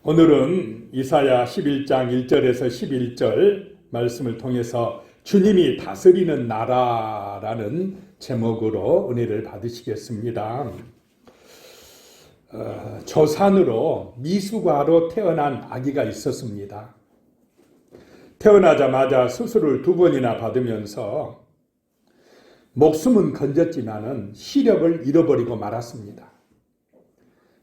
오늘은 이사야 11장 1절에서 11절 말씀을 통해서 주님이 다스리는 나라라는 제목으로 은혜를 받으시겠습니다. 조산으로 미숙아로 태어난 아기가 있었습니다. 태어나자마자 수술을 2번이나 받으면서 목숨은 건졌지만은 시력을 잃어버리고 말았습니다.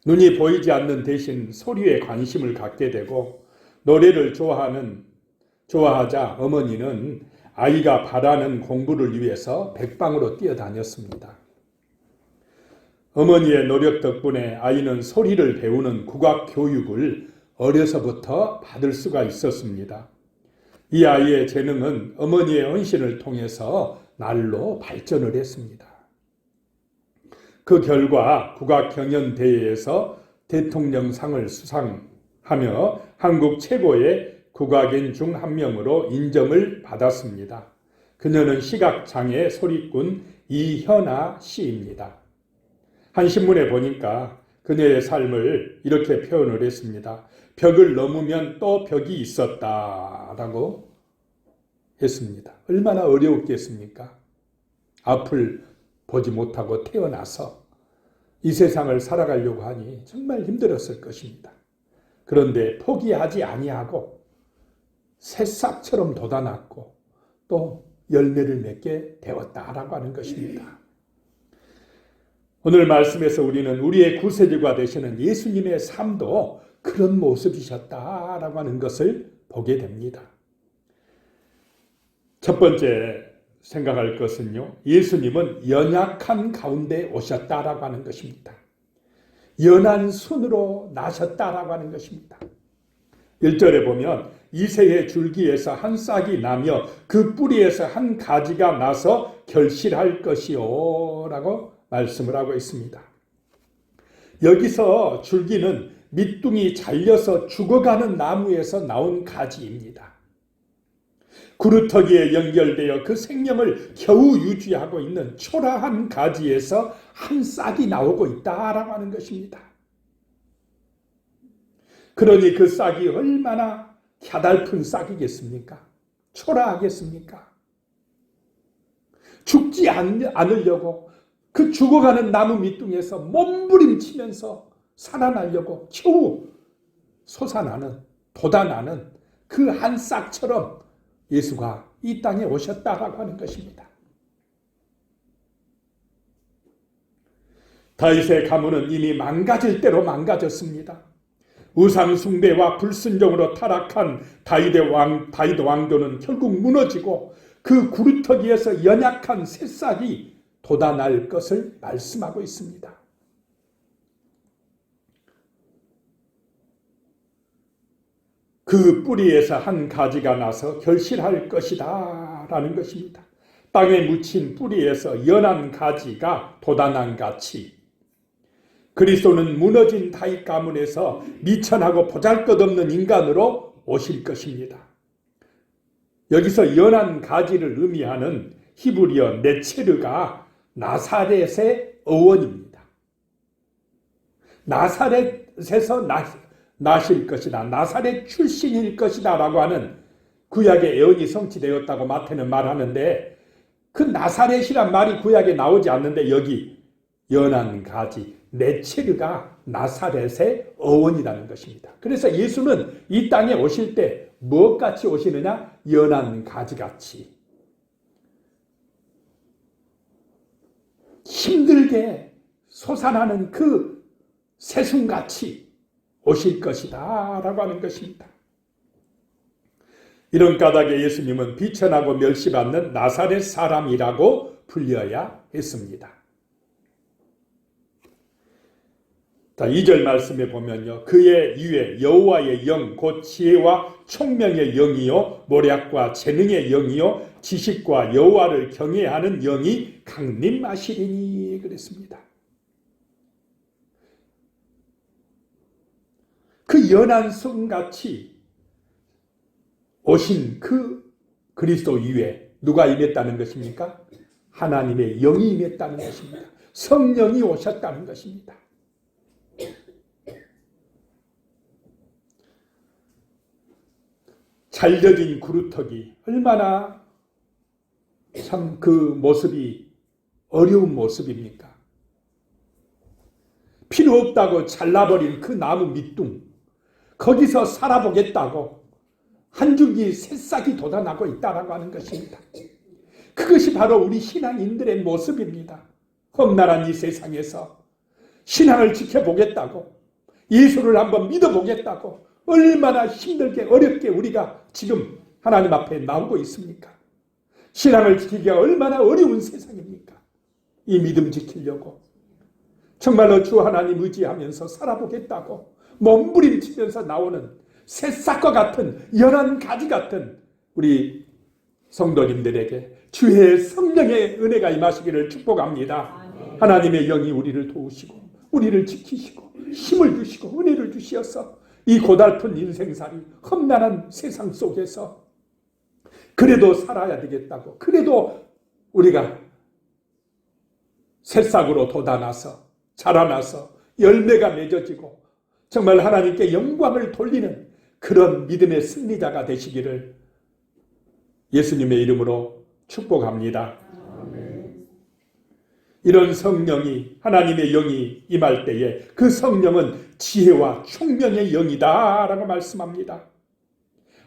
눈이 보이지 않는 대신 소리에 관심을 갖게 되고 노래를 좋아하자 어머니는 아이가 바라는 공부를 위해서 백방으로 뛰어다녔습니다. 어머니의 노력 덕분에 아이는 소리를 배우는 국악 교육을 어려서부터 받을 수가 있었습니다. 이 아이의 재능은 어머니의 헌신을 통해서 날로 발전을 했습니다. 그 결과 국악경연대회에서 대통령상을 수상하며 한국 최고의 국악인 중 한 명으로 인정을 받았습니다. 그녀는 시각장애 소리꾼 이현아 씨입니다. 한 신문에 보니까 그녀의 삶을 이렇게 표현을 했습니다. 벽을 넘으면 또 벽이 있었다라고 했습니다. 얼마나 어려웠겠습니까? 앞을 보지 못하고 태어나서 이 세상을 살아가려고 하니 정말 힘들었을 것입니다. 그런데 포기하지 아니하고 새싹처럼 돋아났고 또 열매를 맺게 되었다라고 하는 것입니다. 오늘 말씀에서 우리는 우리의 구세주가 되시는 예수님의 삶도 그런 모습이셨다라고 하는 것을 보게 됩니다. 첫 번째 생각할 것은요, 예수님은 연약한 가운데 오셨다라고 하는 것입니다. 연한 순으로 나셨다라고 하는 것입니다. 1절에 보면 이새의 줄기에서 한 싹이 나며 그 뿌리에서 한 가지가 나서 결실할 것이요 라고 말씀을 하고 있습니다. 여기서 줄기는 밑둥이 잘려서 죽어가는 나무에서 나온 가지입니다. 구루터기에 연결되어 그 생명을 겨우 유지하고 있는 초라한 가지에서 한 싹이 나오고 있다라고 하는 것입니다. 그러니 그 싹이 얼마나 갸달픈 싹이겠습니까? 초라하겠습니까? 죽지 않으려고 그 죽어가는 나무 밑둥에서 몸부림치면서 살아나려고 겨우 솟아나는, 돋아나는 그 한 싹처럼 예수가 이 땅에 오셨다라고 하는 것입니다. 다윗의 가문은 이미 망가질 대로 망가졌습니다. 우상 숭배와 불순종으로 타락한 다윗 왕조는 결국 무너지고 그 구루터기에서 연약한 새싹이 돋아날 것을 말씀하고 있습니다. 그 뿌리에서 한 가지가 나서 결실할 것이다 라는 것입니다. 땅에 묻힌 뿌리에서 연한 가지가 돋아난 같이 그리스도는 무너진 다윗 가문에서 미천하고 보잘것없는 인간으로 오실 것입니다. 여기서 연한 가지를 의미하는 히브리어 네체르가 나사렛의 어원입니다. 나사렛에서 나실 것이다. 나사렛 출신일 것이다 라고 하는 구약의 예언이 성취되었다고 마태는 말하는데 그 나사렛이란 말이 구약에 나오지 않는데 여기 연한 가지 네체르가 나사렛의 어원이라는 것입니다. 그래서 예수는 이 땅에 오실 때 무엇같이 오시느냐? 연한 가지같이 힘들게 솟아나는 그 새순같이 오실 것이다 라고 하는 것입니다. 이런 까닭에 예수님은 비천하고 멸시받는 나사렛 사람이라고 불려야 했습니다. 자, 2절 말씀에 보면요. 그의 위에 여호와의 영, 곧 지혜와 총명의 영이요 모략과 재능의 영이요 지식과 여호와를 경외하는 영이 강림하시리니 그랬습니다. 그 연한 순같이 오신 그 그리스도 위에 누가 임했다는 것입니까? 하나님의 영이 임했다는 것입니다. 성령이 오셨다는 것입니다. 갈려진 구루터기, 얼마나 참 그 모습이 어려운 모습입니까? 필요 없다고 잘라버린 그 나무 밑둥, 거기서 살아보겠다고 한 줄기 새싹이 돋아나고 있다라고 하는 것입니다. 그것이 바로 우리 신앙인들의 모습입니다. 험난한 이 세상에서 신앙을 지켜보겠다고, 예수를 한번 믿어보겠다고 얼마나 힘들게 어렵게 우리가 지금 하나님 앞에 나오고 있습니까? 신앙을 지키기가 얼마나 어려운 세상입니까? 이 믿음 지키려고 정말로 주 하나님 의지하면서 살아보겠다고 몸부림치면서 나오는 새싹과 같은 연한 가지 같은 우리 성도님들에게 주의 성령의 은혜가 임하시기를 축복합니다. 하나님의 영이 우리를 도우시고 우리를 지키시고 힘을 주시고 은혜를 주시어서 이 고달픈 인생살이 험난한 세상 속에서 그래도 살아야 되겠다고, 그래도 우리가 새싹으로 돋아나서 자라나서 열매가 맺어지고 정말 하나님께 영광을 돌리는 그런 믿음의 승리자가 되시기를 예수님의 이름으로 축복합니다. 아멘. 이런 성령이, 하나님의 영이 임할 때에 그 성령은 지혜와 총명의 영이다 라고 말씀합니다.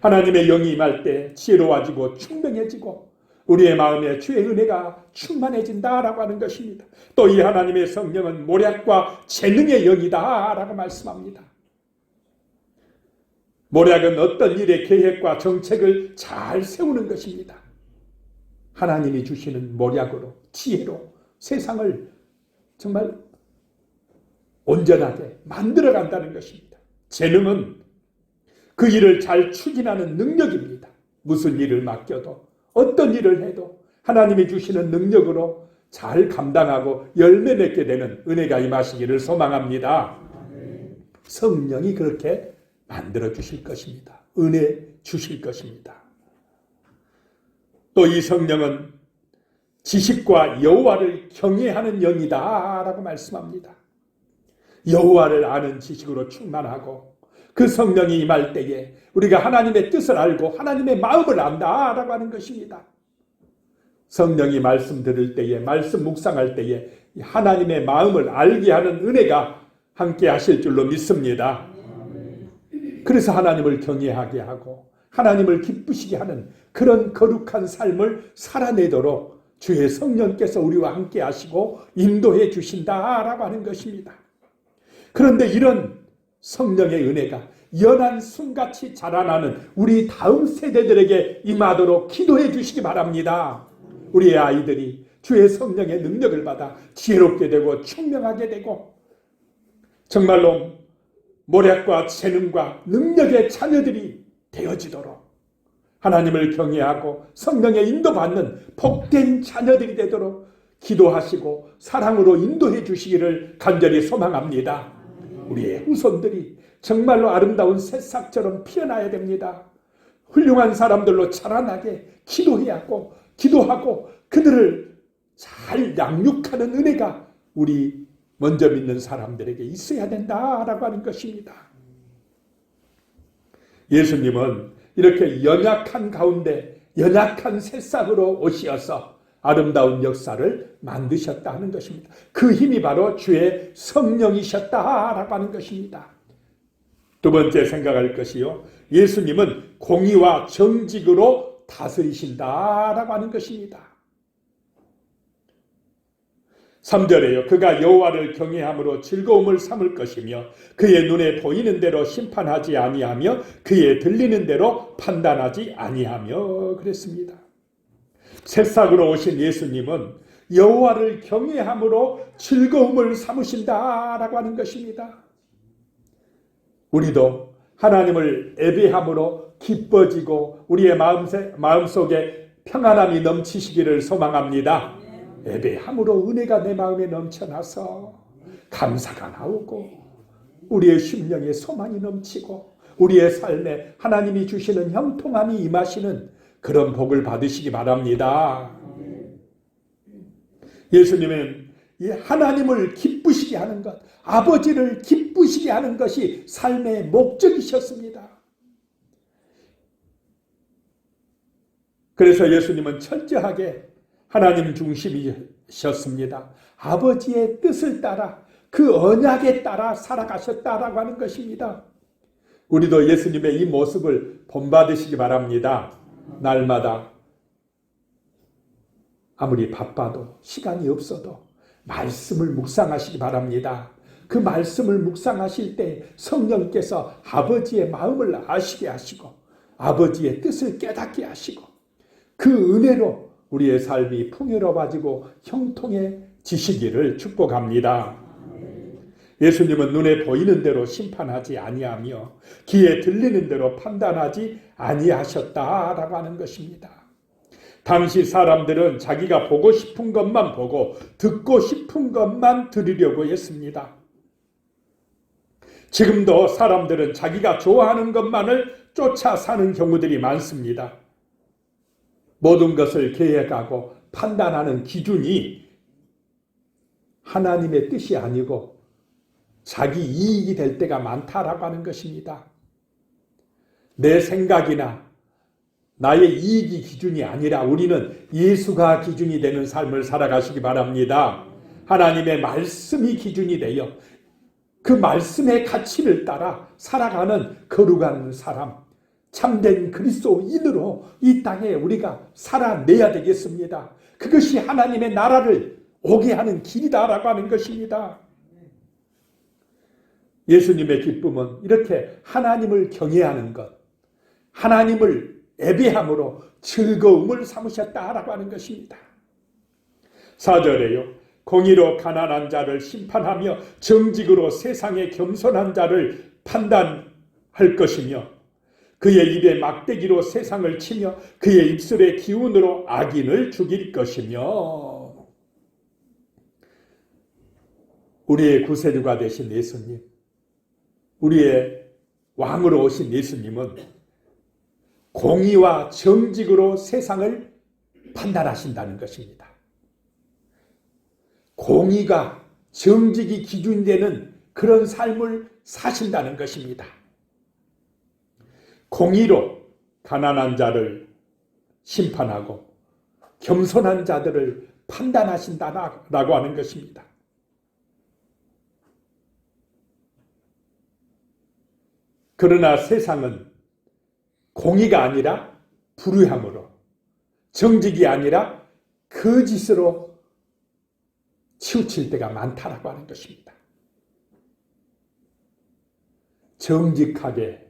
하나님의 영이 임할 때 지혜로워지고 총명해지고 우리의 마음에 주의 은혜가 충만해진다라고 하는 것입니다. 또 이 하나님의 성령은 모략과 재능의 영이다 라고 말씀합니다. 모략은 어떤 일의 계획과 정책을 잘 세우는 것입니다. 하나님이 주시는 모략으로, 지혜로 세상을 정말 온전하게 만들어간다는 것입니다. 재능은 그 일을 잘 추진하는 능력입니다. 무슨 일을 맡겨도 어떤 일을 해도 하나님이 주시는 능력으로 잘 감당하고 열매 맺게 되는 은혜가 임하시기를 소망합니다. 성령이 그렇게 만들어 주실 것입니다. 은혜 주실 것입니다. 또 이 성령은 지식과 여호와를 경외하는 영이다 라고 말씀합니다. 여호와를 아는 지식으로 충만하고 그 성령이 임할 때에 우리가 하나님의 뜻을 알고 하나님의 마음을 안다라고 하는 것입니다. 성령이 말씀 들을 때에, 말씀 묵상할 때에 하나님의 마음을 알게 하는 은혜가 함께 하실 줄로 믿습니다. 그래서 하나님을 경외하게 하고 하나님을 기쁘시게 하는 그런 거룩한 삶을 살아내도록 주의 성령께서 우리와 함께 하시고 인도해 주신다라고 하는 것입니다. 그런데 이런 성령의 은혜가 연한 순같이 자라나는 우리 다음 세대들에게 임하도록 기도해 주시기 바랍니다. 우리의 아이들이 주의 성령의 능력을 받아 지혜롭게 되고 총명하게 되고 정말로 모략과 재능과 능력의 자녀들이 되어지도록 하나님을 경외하고 성령의 인도받는 복된 자녀들이 되도록 기도하시고 사랑으로 인도해 주시기를 간절히 소망합니다. 우리의 후손들이 정말로 아름다운 새싹처럼 피어나야 됩니다. 훌륭한 사람들로 자라나게 기도하고 그들을 잘 양육하는 은혜가 우리 먼저 믿는 사람들에게 있어야 된다라고 하는 것입니다. 예수님은 이렇게 연약한 가운데 연약한 새싹으로 오시어서 아름다운 역사를 만드셨다 하는 것입니다. 그 힘이 바로 주의 성령이셨다라고 하는 것입니다. 두 번째 생각할 것이요, 예수님은 공의와 정직으로 다스리신다라고 하는 것입니다. 3절에요. 그가 여호와를 경외함으로 즐거움을 삼을 것이며 그의 눈에 보이는 대로 심판하지 아니하며 그의 들리는 대로 판단하지 아니하며 그랬습니다. 새싹으로 오신 예수님은 여호와를 경외함으로 즐거움을 삼으신다라고 하는 것입니다. 우리도 하나님을 예배함으로 기뻐지고 우리의 마음속에 평안함이 넘치시기를 소망합니다. 예배함으로 은혜가 내 마음에 넘쳐나서 감사가 나오고 우리의 심령에 소망이 넘치고 우리의 삶에 하나님이 주시는 형통함이 임하시는 그런 복을 받으시기 바랍니다. 예수님은 이 하나님을 기쁘시게 하는 것, 아버지를 기쁘시게 不 시게 하는 것이 삶의 목적이셨습니다. 그래서 예수님은 철저하게 하나님 중심이셨습니다. 아버지의 뜻을 따라 그 언약에 따라 살아가셨다라고 하는 것입니다. 우리도 예수님의 이 모습을 본받으시기 바랍니다. 날마다 아무리 바빠도 시간이 없어도 말씀을 묵상하시기 바랍니다. 그 말씀을 묵상하실 때 성령께서 아버지의 마음을 아시게 하시고 아버지의 뜻을 깨닫게 하시고 그 은혜로 우리의 삶이 풍요로워지고 형통해지시기를 축복합니다. 예수님은 눈에 보이는 대로 심판하지 아니하며 귀에 들리는 대로 판단하지 아니하셨다라고 하는 것입니다. 당시 사람들은 자기가 보고 싶은 것만 보고 듣고 싶은 것만 들으려고 했습니다. 지금도 사람들은 자기가 좋아하는 것만을 쫓아 사는 경우들이 많습니다. 모든 것을 계획하고 판단하는 기준이 하나님의 뜻이 아니고 자기 이익이 될 때가 많다라고 하는 것입니다. 내 생각이나 나의 이익이 기준이 아니라 우리는 예수가 기준이 되는 삶을 살아가시기 바랍니다. 하나님의 말씀이 기준이 되어 그 말씀의 가치를 따라 살아가는 거룩한 사람, 참된 그리스도인으로 이 땅에 우리가 살아내야 되겠습니다. 그것이 하나님의 나라를 오게 하는 길이다라고 하는 것입니다. 예수님의 기쁨은 이렇게 하나님을 경외하는 것, 하나님을 예배함으로 즐거움을 삼으셨다라고 하는 것입니다. 4절에요. 공의로 가난한 자를 심판하며 정직으로 세상의 겸손한 자를 판단할 것이며 그의 입에 막대기로 세상을 치며 그의 입술의 기운으로 악인을 죽일 것이며 우리의 구세주가 되신 예수님, 우리의 왕으로 오신 예수님은 공의와 정직으로 세상을 판단하신다는 것입니다. 공의가 정직이 기준되는 그런 삶을 사신다는 것입니다. 공의로 가난한 자를 심판하고 겸손한 자들을 판단하신다라고 하는 것입니다. 그러나 세상은 공의가 아니라 불의함으로, 정직이 아니라 거짓으로 치우칠 때가 많다라고 하는 것입니다. 정직하게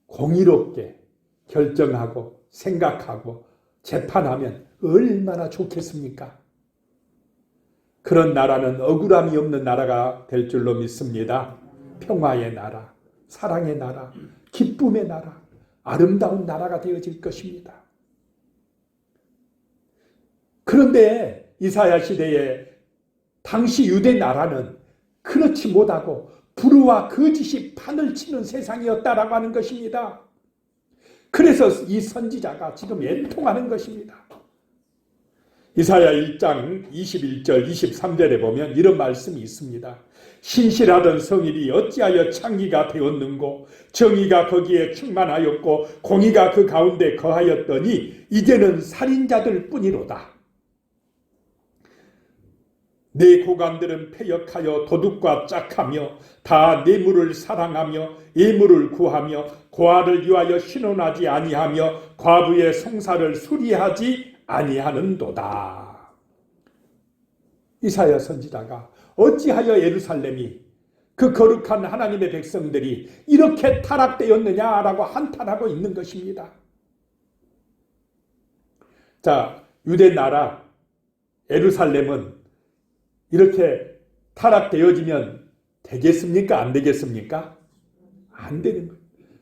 공의롭게 결정하고 생각하고 재판하면 얼마나 좋겠습니까? 그런 나라는 억울함이 없는 나라가 될 줄로 믿습니다. 평화의 나라, 사랑의 나라, 기쁨의 나라, 아름다운 나라가 되어질 것입니다. 그런데 이사야 시대에 당시 유대 나라는 그렇지 못하고 불의와 거짓이 판을 치는 세상이었다라고 하는 것입니다. 그래서 이 선지자가 지금 애통하는 것입니다. 이사야 1장 21절 23절에 보면 이런 말씀이 있습니다. 신실하던 성일이 어찌하여 창기가 되었는고 정의가 거기에 충만하였고 공의가 그 가운데 거하였더니 이제는 살인자들 뿐이로다. 내 고관들은 패역하여 도둑과 짝하며 다 뇌물을 사랑하며 예물을 구하며 고아를 위하여 신원하지 아니하며 과부의 송사를 수리하지 아니하는도다. 이사야 선지자가 어찌하여 예루살렘이 그 거룩한 하나님의 백성들이 이렇게 타락되었느냐라고 한탄하고 있는 것입니다. 자, 유대 나라 예루살렘은 이렇게 타락되어지면 되겠습니까? 안 되겠습니까? 안 되는 거예요.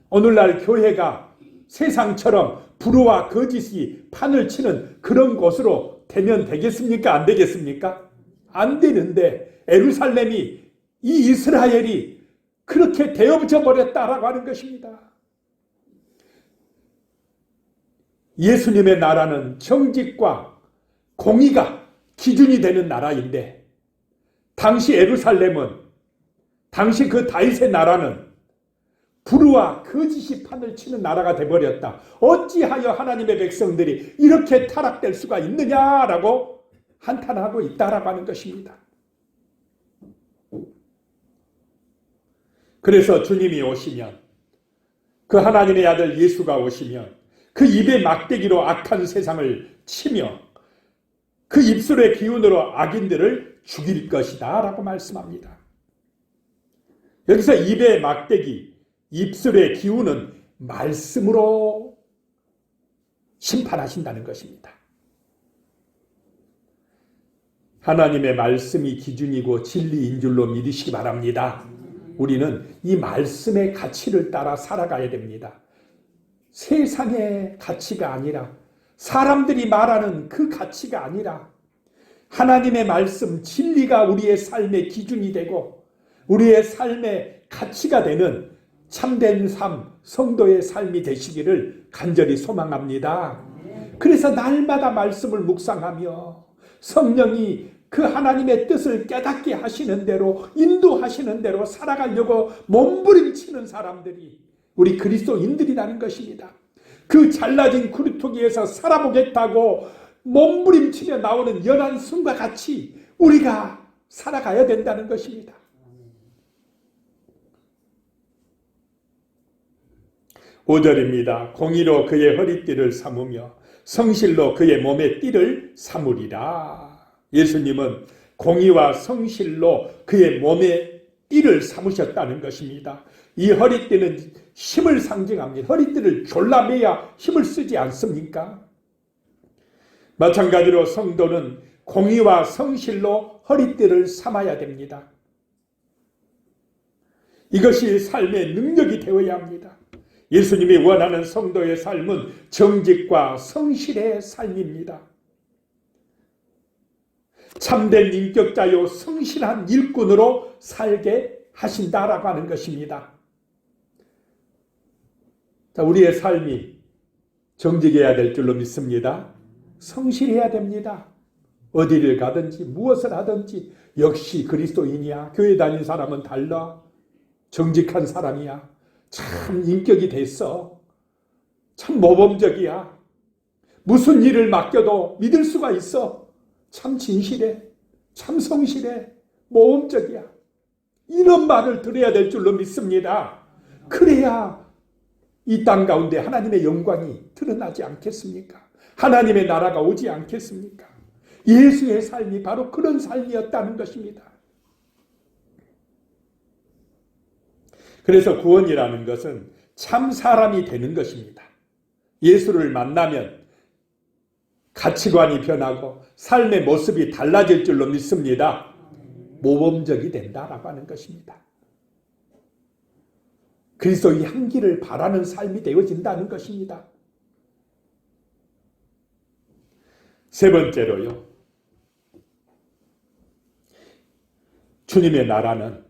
오늘날 교회가 세상처럼 불의와 거짓이 판을 치는 그런 곳으로 되면 되겠습니까? 안 되겠습니까? 안 되는데 예루살렘이 이 이스라엘이 그렇게 되어져 버렸다라고 하는 것입니다. 예수님의 나라는 정직과 공의가 기준이 되는 나라인데 당시 예루살렘은 당시 그 다윗의 나라는 불의와 거짓이 판을 치는 나라가 되어버렸다. 어찌하여 하나님의 백성들이 이렇게 타락될 수가 있느냐라고 한탄하고 있다라고 하는 것입니다. 그래서 주님이 오시면, 그 하나님의 아들 예수가 오시면 그 입의 막대기로 악한 세상을 치며 그 입술의 기운으로 악인들을 죽일 것이다 라고 말씀합니다. 여기서 입의 막대기, 입술의 기운은 말씀으로 심판하신다는 것입니다. 하나님의 말씀이 기준이고 진리인 줄로 믿으시기 바랍니다. 우리는 이 말씀의 가치를 따라 살아가야 됩니다. 세상의 가치가 아니라, 사람들이 말하는 그 가치가 아니라 하나님의 말씀, 진리가 우리의 삶의 기준이 되고 우리의 삶의 가치가 되는 참된 삶, 성도의 삶이 되시기를 간절히 소망합니다. 그래서 날마다 말씀을 묵상하며 성령이 그 하나님의 뜻을 깨닫게 하시는 대로, 인도하시는 대로 살아가려고 몸부림치는 사람들이 우리 그리스도인들이라는 것입니다. 그 잘라진 구루토기에서 살아보겠다고 몸부림치며 나오는 연한 숨과 같이 우리가 살아가야 된다는 것입니다. (5절입니다) 공의로 그의 허리띠를 삼으며 성실로 그의 몸의 띠를 삼으리라. 예수님은 공의와 성실로 그의 몸의 띠를 삼으셨다는 것입니다. 이 허리띠는 힘을 상징합니다. 허리띠를 졸라매야 힘을 쓰지 않습니까? 마찬가지로 성도는 공의와 성실로 허리띠를 삼아야 됩니다. 이것이 삶의 능력이 되어야 합니다. 예수님이 원하는 성도의 삶은 정직과 성실의 삶입니다. 참된 인격자요 성실한 일꾼으로 살게 하신다라고 하는 것입니다. 자, 우리의 삶이 정직해야 될 줄로 믿습니다. 성실해야 됩니다. 어디를 가든지 무엇을 하든지 역시 그리스도인이야. 교회 다니는 사람은 달라. 정직한 사람이야. 참 인격이 됐어. 참 모범적이야. 무슨 일을 맡겨도 믿을 수가 있어. 참 진실해. 참 성실해. 모범적이야. 이런 말을 들어야 될 줄로 믿습니다. 그래야 이 땅 가운데 하나님의 영광이 드러나지 않겠습니까? 하나님의 나라가 오지 않겠습니까? 예수의 삶이 바로 그런 삶이었다는 것입니다. 그래서 구원이라는 것은 참 사람이 되는 것입니다. 예수를 만나면 가치관이 변하고 삶의 모습이 달라질 줄로 믿습니다. 모범적이 된다라고 하는 것입니다. 그리스도의 향기를 바라는 삶이 되어진다는 것입니다. 세 번째로요. 주님의 나라는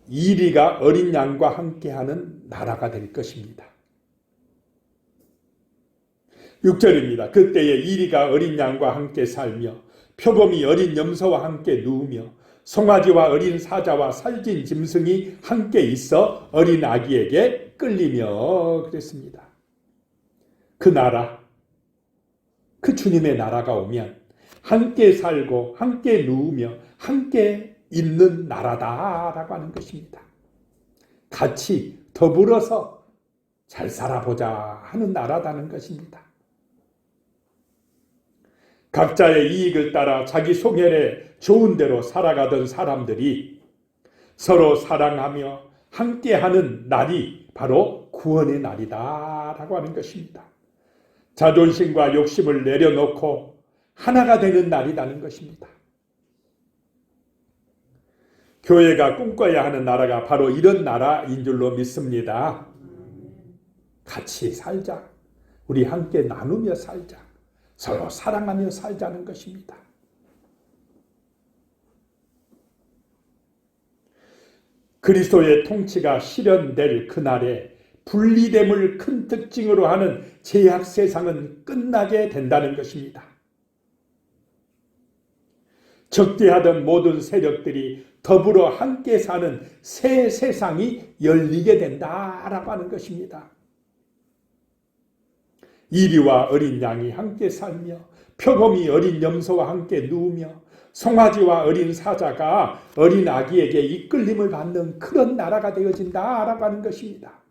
이리가 어린 양과 함께하는 나라가 될 것입니다. 6절입니다. 그때에 이리가 어린 양과 함께 살며 표범이 어린 염소와 함께 누우며 송아지와 어린 사자와 살찐 짐승이 함께 있어 어린 아기에게 끌리며 그랬습니다. 그 나라, 그 주님의 나라가 오면 함께 살고 함께 누우며 함께 있는 나라다라고 하는 것입니다. 같이 더불어서 잘 살아보자 하는 나라다는 것입니다. 각자의 이익을 따라 자기 소견에 좋은 대로 살아가던 사람들이 서로 사랑하며 함께하는 날이 바로 구원의 날이다라고 하는 것입니다. 자존심과 욕심을 내려놓고 하나가 되는 날이라는 것입니다. 교회가 꿈꿔야 하는 나라가 바로 이런 나라인 줄로 믿습니다. 같이 살자. 우리 함께 나누며 살자. 서로 사랑하며 살자는 것입니다. 그리스도의 통치가 실현될 그날에 분리됨을 큰 특징으로 하는 죄악 세상은 끝나게 된다는 것입니다. 적대하던 모든 세력들이 더불어 함께 사는 새 세상이 열리게 된다라고 하는 것입니다. 이리와 어린 양이 함께 살며 표범이 어린 염소와 함께 누우며 송아지와 어린 사자가 어린 아기에게 이끌림을 받는 그런 나라가 되어진다라고 하는 것입니다.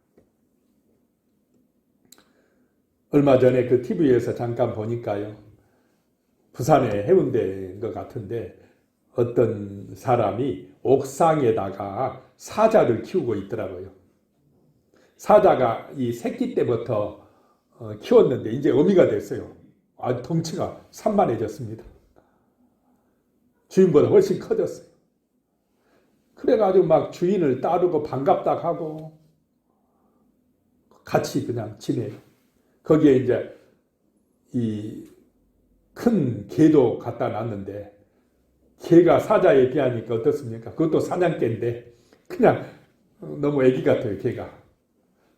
얼마 전에 그 TV에서 잠깐 보니까요. 부산의 해운대인 것 같은데 어떤 사람이 옥상에다가 사자를 키우고 있더라고요. 사자가 이 새끼 때부터 키웠는데 이제 어미가 됐어요. 아주 덩치가 산만해졌습니다. 주인보다 훨씬 커졌어요. 그래가지고 막 주인을 따르고 반갑다 하고 같이 그냥 지내요. 거기에 이제 이 큰 개도 갖다 놨는데 개가 사자에 비하니까 어떻습니까? 그것도 사냥개인데 그냥 너무 애기 같아요, 개가.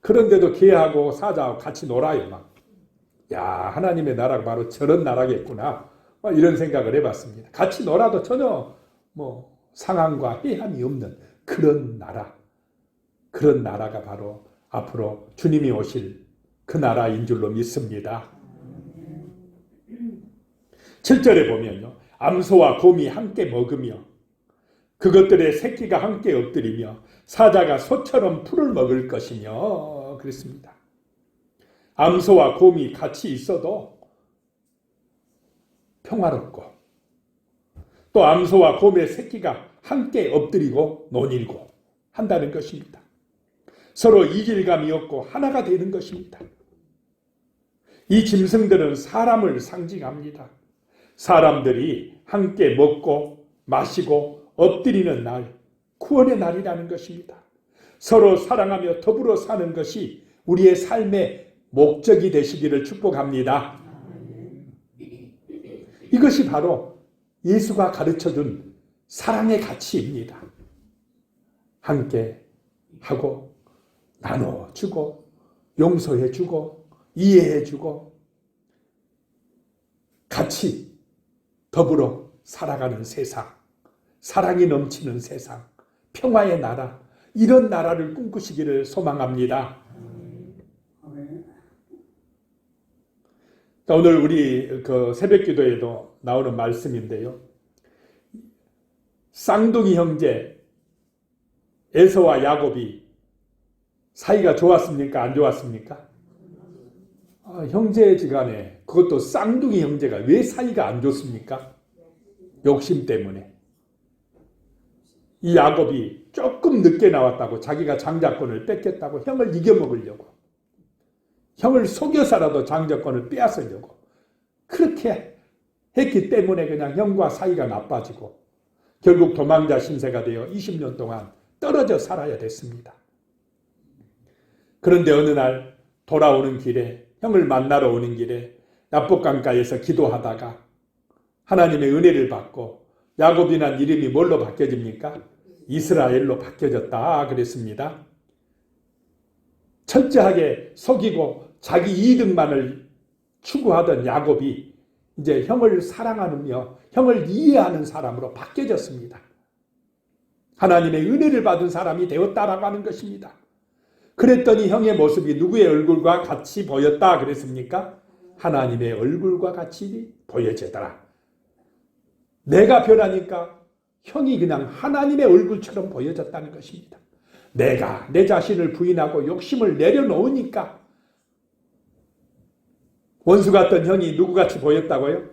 그런데도 개하고 사자하고 같이 놀아요, 막. 야, 하나님의 나라가 바로 저런 나라겠구나. 이런 생각을 해봤습니다. 같이 놀아도 전혀 뭐 상함과 해함이 없는 그런 나라. 그런 나라가 바로 앞으로 주님이 오실 그 나라인 줄로 믿습니다. 7절에 보면요. 암소와 곰이 함께 먹으며 그것들의 새끼가 함께 엎드리며 사자가 소처럼 풀을 먹을 것이며 그랬습니다. 암소와 곰이 같이 있어도 평화롭고 또 암소와 곰의 새끼가 함께 엎드리고 논일고 한다는 것입니다. 서로 이질감이 없고 하나가 되는 것입니다. 이 짐승들은 사람을 상징합니다. 사람들이 함께 먹고 마시고 엎드리는 날, 구원의 날이라는 것입니다. 서로 사랑하며 더불어 사는 것이 우리의 삶의 목적이 되시기를 축복합니다. 이것이 바로 예수가 가르쳐준 사랑의 가치입니다. 함께 하고 나눠주고 용서해주고 이해해주고 같이 더불어 살아가는 세상, 사랑이 넘치는 세상, 평화의 나라, 이런 나라를 꿈꾸시기를 소망합니다. 오늘 우리 그 새벽기도에도 나오는 말씀인데요. 쌍둥이 형제 에서와 야곱이 사이가 좋았습니까? 안 좋았습니까? 형제지간에 그것도 쌍둥이 형제가 왜 사이가 안 좋습니까? 욕심 때문에. 이 야곱이 조금 늦게 나왔다고 자기가 장자권을 뺏겼다고 형을 이겨먹으려고 형을 속여서라도 장자권을 빼앗으려고 그렇게 했기 때문에 그냥 형과 사이가 나빠지고 결국 도망자 신세가 되어 20년 동안 떨어져 살아야 됐습니다. 그런데 어느 날 돌아오는 길에 형을 만나러 오는 길에 야복강가에서 기도하다가 하나님의 은혜를 받고 야곱이란 이름이 뭘로 바뀌어집니까? 이스라엘로 바뀌어졌다 그랬습니다. 철저하게 속이고 자기 이득만을 추구하던 야곱이 이제 형을 사랑하며 형을 이해하는 사람으로 바뀌어졌습니다. 하나님의 은혜를 받은 사람이 되었다라고 하는 것입니다. 그랬더니 형의 모습이 누구의 얼굴과 같이 보였다 그랬습니까? 하나님의 얼굴과 같이 보여지더라. 내가 변하니까 형이 그냥 하나님의 얼굴처럼 보여졌다는 것입니다. 내가 내 자신을 부인하고 욕심을 내려놓으니까 원수 같던 형이 누구같이 보였다고요?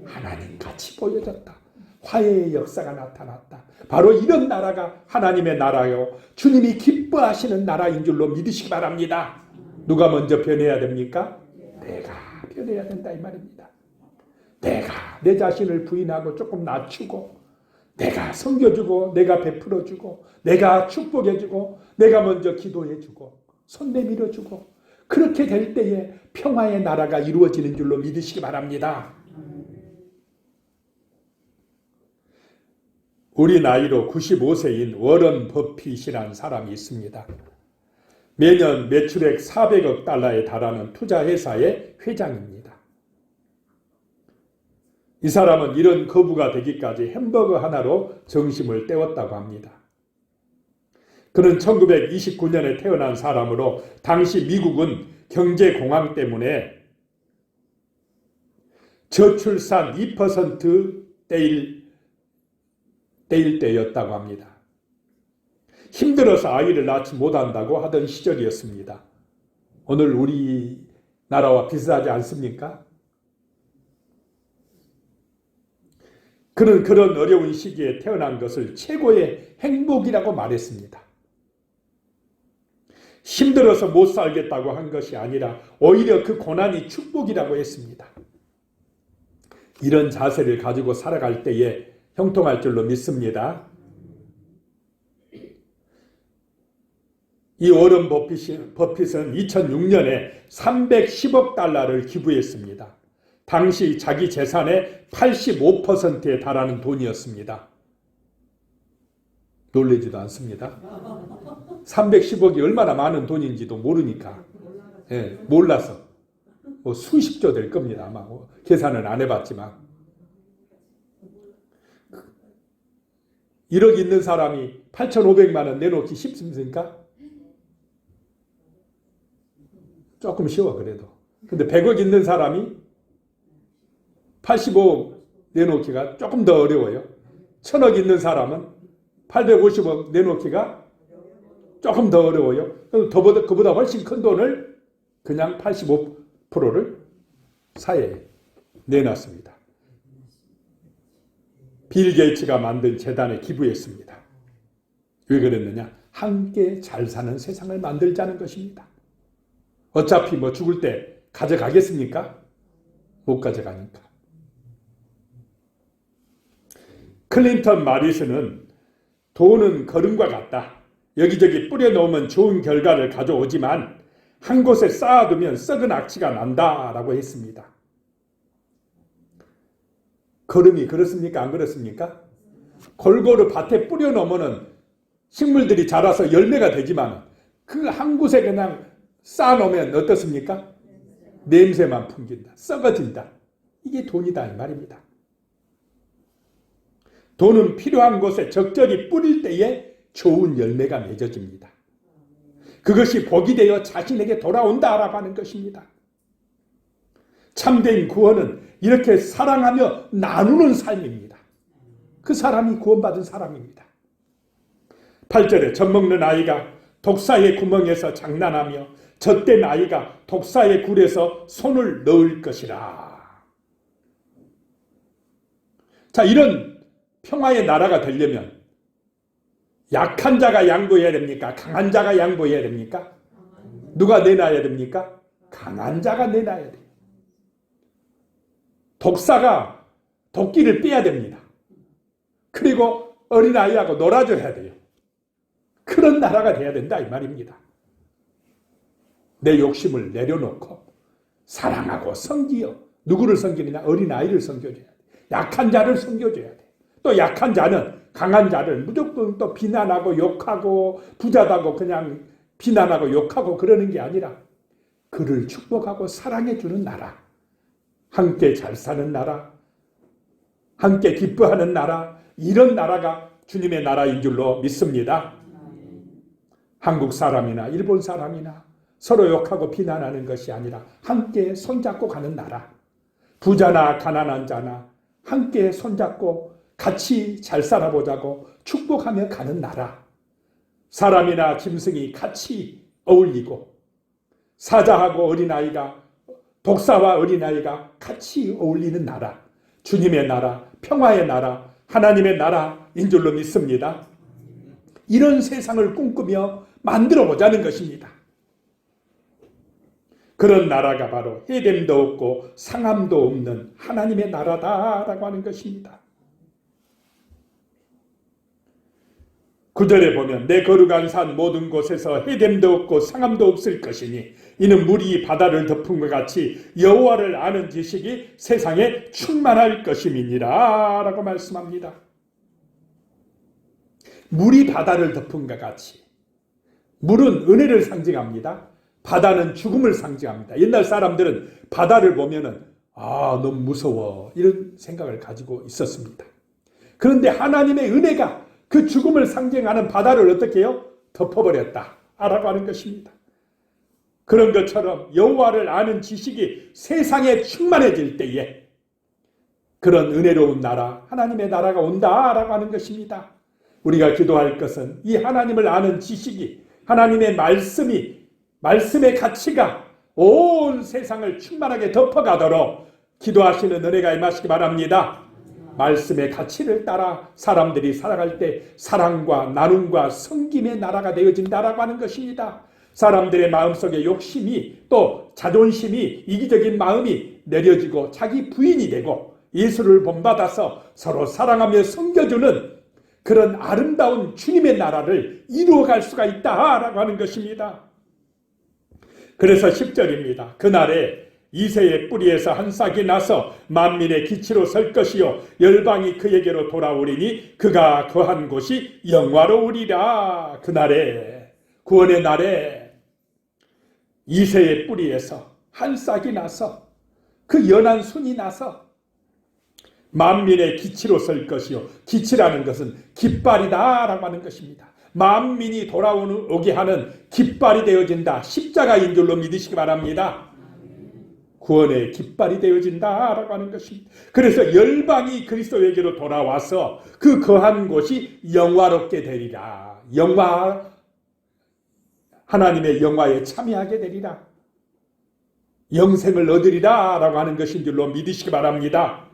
하나님같이 보여졌다. 화해의 역사가 나타났다. 바로 이런 나라가 하나님의 나라요. 주님이 기뻐하시는 나라인 줄로 믿으시기 바랍니다. 누가 먼저 변해야 됩니까? 내가 변해야 된다 이 말입니다. 내가 내 자신을 부인하고 조금 낮추고 내가 섬겨주고 내가 베풀어주고 내가 축복해주고 내가 먼저 기도해주고 손 내밀어주고 그렇게 될 때에 평화의 나라가 이루어지는 줄로 믿으시기 바랍니다. 우리 나이로 95세인 워런 버핏이라는 사람이 있습니다. 매년 매출액 400억 달러에 달하는 투자회사의 회장입니다. 이 사람은 이런 거부가 되기까지 햄버거 하나로 정심을 때웠다고 합니다. 그는 1929년에 태어난 사람으로 당시 미국은 경제공황 때문에 저출산 2%대일 때였다고 합니다. 힘들어서 아이를 낳지 못한다고 하던 시절이었습니다. 오늘 우리나라와 비슷하지 않습니까? 그는 그런 어려운 시기에 태어난 것을 최고의 행복이라고 말했습니다. 힘들어서 못 살겠다고 한 것이 아니라 오히려 그 고난이 축복이라고 했습니다. 이런 자세를 가지고 살아갈 때에 형통할 줄로 믿습니다. 이 워런 버핏은 2006년에 310억 달러를 기부했습니다. 당시 자기 재산의 85%에 달하는 돈이었습니다. 놀라지도 않습니다. 310억이 얼마나 많은 돈인지도 모르니까, 몰라서 수십조 될 겁니다. 아마 계산은 안 해봤지만 1억 있는 사람이 8,500만 원 내놓기 쉽습니까? 조금 쉬워 그래도. 근데 100억 있는 사람이 85억 내놓기가 조금 더 어려워요. 1,000억 있는 사람은 850억 내놓기가 조금 더 어려워요. 그보다 훨씬 큰 돈을 그냥 85%를 사회에 내놨습니다. 빌 게이츠가 만든 재단에 기부했습니다. 왜 그랬느냐? 함께 잘 사는 세상을 만들자는 것입니다. 어차피 죽을 때 가져가겠습니까? 못 가져가니까. 클린턴 마리스는 돈은 거름과 같다. 여기저기 뿌려놓으면 좋은 결과를 가져오지만 한 곳에 쌓아두면 썩은 악취가 난다라고 했습니다. 거름이 그렇습니까? 안 그렇습니까? 골고루 밭에 뿌려놓으면 식물들이 자라서 열매가 되지만 그 한 곳에 그냥 쌓아놓으면 어떻습니까? 냄새만 풍긴다. 썩어진다. 이게 돈이다 이 말입니다. 돈은 필요한 곳에 적절히 뿌릴 때에 좋은 열매가 맺어집니다. 그것이 복이 되어 자신에게 돌아온다라고 하는 것입니다. 참된 구원은 이렇게 사랑하며 나누는 삶입니다. 그 사람이 구원받은 사람입니다. 8절에 젖먹는 아이가 독사의 구멍에서 장난하며 젖된 아이가 독사의 굴에서 손을 넣을 것이라. 자, 이런 평화의 나라가 되려면 약한 자가 양보해야 됩니까? 강한 자가 양보해야 됩니까? 누가 내놔야 됩니까? 강한 자가 내놔야 돼요. 독사가 도끼를 빼야 됩니다. 그리고 어린아이하고 놀아줘야 돼요. 그런 나라가 돼야 된다 이 말입니다. 내 욕심을 내려놓고 사랑하고 섬기어. 누구를 섬기느냐? 어린아이를 섬겨줘야 돼. 약한 자를 섬겨줘야 돼. 또 약한 자는 강한 자를 무조건 또 비난하고 욕하고 부자다고 그냥 비난하고 욕하고 그러는 게 아니라 그를 축복하고 사랑해주는 나라. 함께 잘 사는 나라. 함께 기뻐하는 나라. 이런 나라가 주님의 나라인 줄로 믿습니다. 한국 사람이나 일본 사람이나 서로 욕하고 비난하는 것이 아니라 함께 손잡고 가는 나라. 부자나 가난한 자나 함께 손잡고 같이 잘 살아보자고 축복하며 가는 나라. 사람이나 짐승이 같이 어울리고 사자하고 어린아이가 독사와 어린아이가 같이 어울리는 나라. 주님의 나라, 평화의 나라, 하나님의 나라인 줄로 믿습니다. 이런 세상을 꿈꾸며 만들어 보자는 것입니다. 그런 나라가 바로 해됨도 없고 상함도 없는 하나님의 나라다라고 하는 것입니다. 9절에 보면 내 거룩한 산 모든 곳에서 해됨도 없고 상함도 없을 것이니 이는 물이 바다를 덮은 것 같이 여호와를 아는 지식이 세상에 충만할 것임이니라 라고 말씀합니다. 물이 바다를 덮은 것 같이. 물은 은혜를 상징합니다. 바다는 죽음을 상징합니다. 옛날 사람들은 바다를 보면은 너무 무서워. 이런 생각을 가지고 있었습니다. 그런데 하나님의 은혜가 그 죽음을 상징하는 바다를 어떻게 해요? 덮어버렸다 라고 하는 것입니다. 그런 것처럼 여호와를 아는 지식이 세상에 충만해질 때에 그런 은혜로운 나라, 하나님의 나라가 온다라고 하는 것입니다. 우리가 기도할 것은 이 하나님을 아는 지식이, 하나님의 말씀의 가치가 온 세상을 충만하게 덮어가도록 기도하시는 은혜가 임하시기 바랍니다. 말씀의 가치를 따라 사람들이 살아갈 때 사랑과 나눔과 섬김의 나라가 되어진다라고 하는 것입니다. 사람들의 마음속에 욕심이 또 자존심이 이기적인 마음이 내려지고 자기 부인이 되고 예수를 본받아서 서로 사랑하며 섬겨주는 그런 아름다운 주님의 나라를 이루어갈 수가 있다라고 하는 것입니다. 그래서 10절입니다. 그날에 이새의 뿌리에서 한 싹이 나서 만민의 기치로 설 것이요 열방이 그에게로 돌아오리니 그가 거한 곳이 영화로우리라. 그날에 구원의 날에 이새의 뿌리에서 한 싹이 나서 그 연한 순이 나서 만민의 기치로 설 것이요. 기치라는 것은 깃발이다 라고 하는 것입니다. 만민이 돌아오게 하는 깃발이 되어진다. 십자가인 줄로 믿으시기 바랍니다. 구원의 깃발이 되어진다 라고 하는 것입니다. 그래서 열방이 그리스도에게로 돌아와서 그 거한 곳이 영화롭게 되리라. 하나님의 영화에 참여하게 되리라. 영생을 얻으리라 라고 하는 것인 줄로 믿으시기 바랍니다.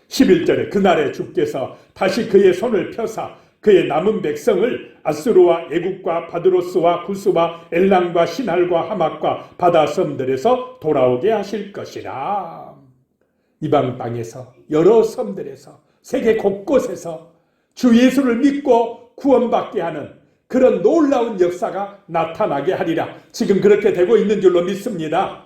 11절에 그날에 주께서 다시 그의 손을 펴사 그의 남은 백성을 아수르와 애국과 바드로스와 구스와 엘람과 신할과 하맛과 바다 섬들에서 돌아오게 하실 것이라. 이방 땅에서 여러 섬들에서 세계 곳곳에서 주 예수를 믿고 구원받게 하는 그런 놀라운 역사가 나타나게 하리라. 지금 그렇게 되고 있는 줄로 믿습니다.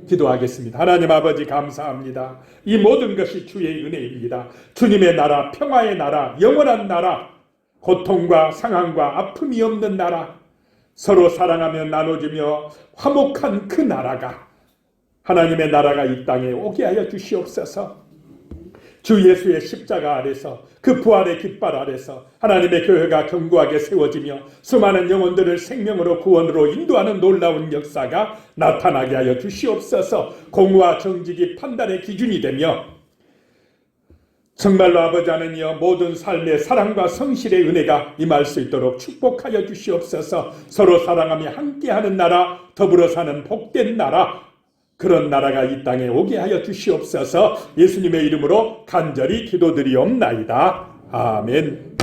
기도하겠습니다. 하나님 아버지 감사합니다. 이 모든 것이 주의 은혜입니다. 주님의 나라, 평화의 나라, 영원한 나라, 고통과 상함과 아픔이 없는 나라, 서로 사랑하며 나눠주며 화목한 그 나라가, 하나님의 나라가 이 땅에 오게 하여 주시옵소서. 주 예수의 십자가 아래서 그 부활의 깃발 아래서 하나님의 교회가 견고하게 세워지며 수많은 영혼들을 생명으로 구원으로 인도하는 놀라운 역사가 나타나게 하여 주시옵소서. 공의와 정직이 판단의 기준이 되며 정말로 아버지 하나님이여 모든 삶의 사랑과 성실의 은혜가 임할 수 있도록 축복하여 주시옵소서. 서로 사랑하며 함께하는 나라, 더불어 사는 복된 나라, 그런 나라가 이 땅에 오게 하여 주시옵소서. 예수님의 이름으로 간절히 기도드리옵나이다. 아멘.